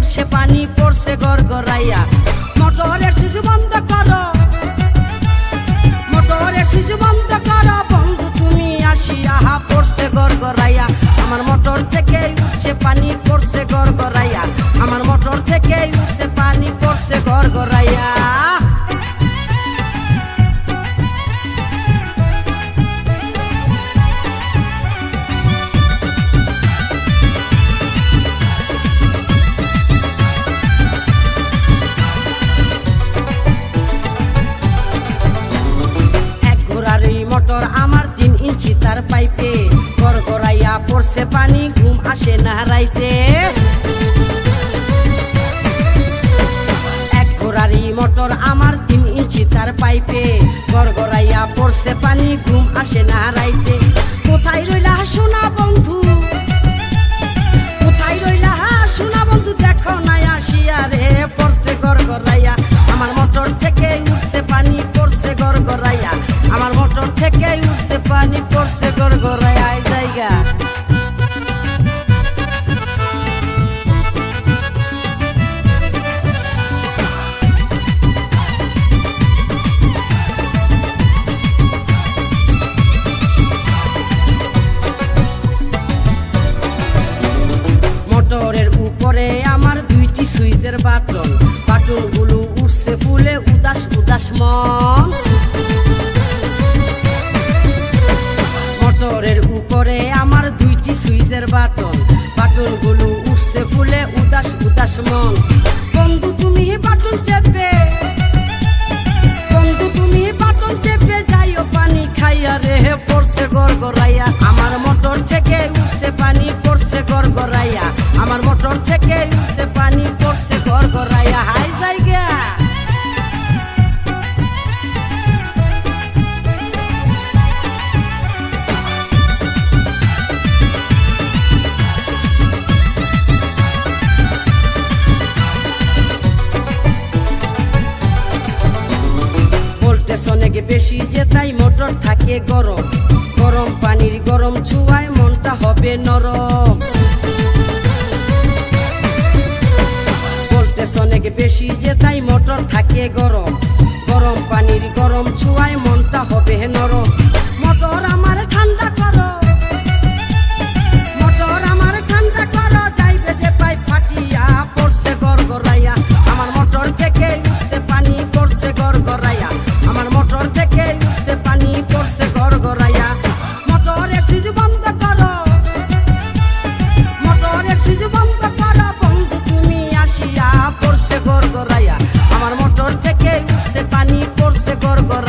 উঠছে পানি পড়ছে গড়গড়াইয়া। মোটরের সুইচ বন্ধ করো, মোটরের সুইচ বন্ধ করো বন্ধু তুমি আসিয়া, পড়ছে গড়গড়াইয়া। আমার মোটর থেকে উঠছে পানি পড়ছে গড়গড়াইয়া, আমার মোটর থেকে উঠছে পানি পড়ছে গড়গড়াইয়া। মোটর আমার 3 ইঞ্চি তার পাইপে, গড়গড়াইয়া পড়ছে পানি ঘুম আসে না রাইতে। এক ঘোড়ারি মোটর আমার 3 ইঞ্চি তার পাইপে, গড়গড়াইয়া পড়ছে পানি ঘুম আসে না রাইতে। কোথায় রইলা সোনা বন্ধু, কোথায় রইলা সোনা বন্ধু, দেখো না আসিয়া রে, পড়ছে গড়গড়াইয়া। আমার মোটর থেকে উঠছে পানি পড়ছে গড়গড়াইয়া, আমার মোটর থেকে উঠছে পানি পড়ছে গড়গড়াইয়া জায়গা। মোটরের উপরে আমার 2টি সুইচের বাটন, বাটনগুলো উঠছে ফুলে উদাস উদাস মন। মোটরের উপরে আমার 2টি সুইচের বাটন, বাটনগুলো উঠছে ফুলে উদাস উদাস মন। বন্ধু তুমি বাটন চেপে, বন্ধু তুমি বাটন চেপে যাইও পানি খাইয়া রে, পড়ছে গড়গড়াইয়া। আমার মোটর থেকে উঠছে পানি পড়ছে গড়গড়াইয়া, আমার মোটর থেকে উঠছে পানি পড়ছে গড়গড়াইয়া হাই জায়গা। অনেক বেশি যে তাই মোটর থাকে গরম, গরম পানির গরম ছুঁয়ায় মনটা হবে নরম। ভোল্টেজ অনেক বেশি যে তাই মোটর থাকে গরম, গরম পানির গরম ছুঁয়ায় মনটা হবে নরম। মোটর আমার ঠান্ডা করো, মোটর আমার ঠান্ডা করো, যাইবে যে পাইপ ফাটিয়া পড়ছে গড়গড়াইয়া। আমার মোটর থেকে উঠছে পানি পড়ছে গড়গড়াইয়া, আমার মোটর থেকে উঠছে পানি পড়ছে গড়গড়াইয়া। মোটরের সুইচ বন্ধ করো, মোটরের সুইচ বন্ধ করো বন্ধু তুমি আসিয়া, পড়ছে গড়গড়াইয়া। আমার মোটর থেকে উঠছে পানি পড়ছে গড়গড়াইয়া।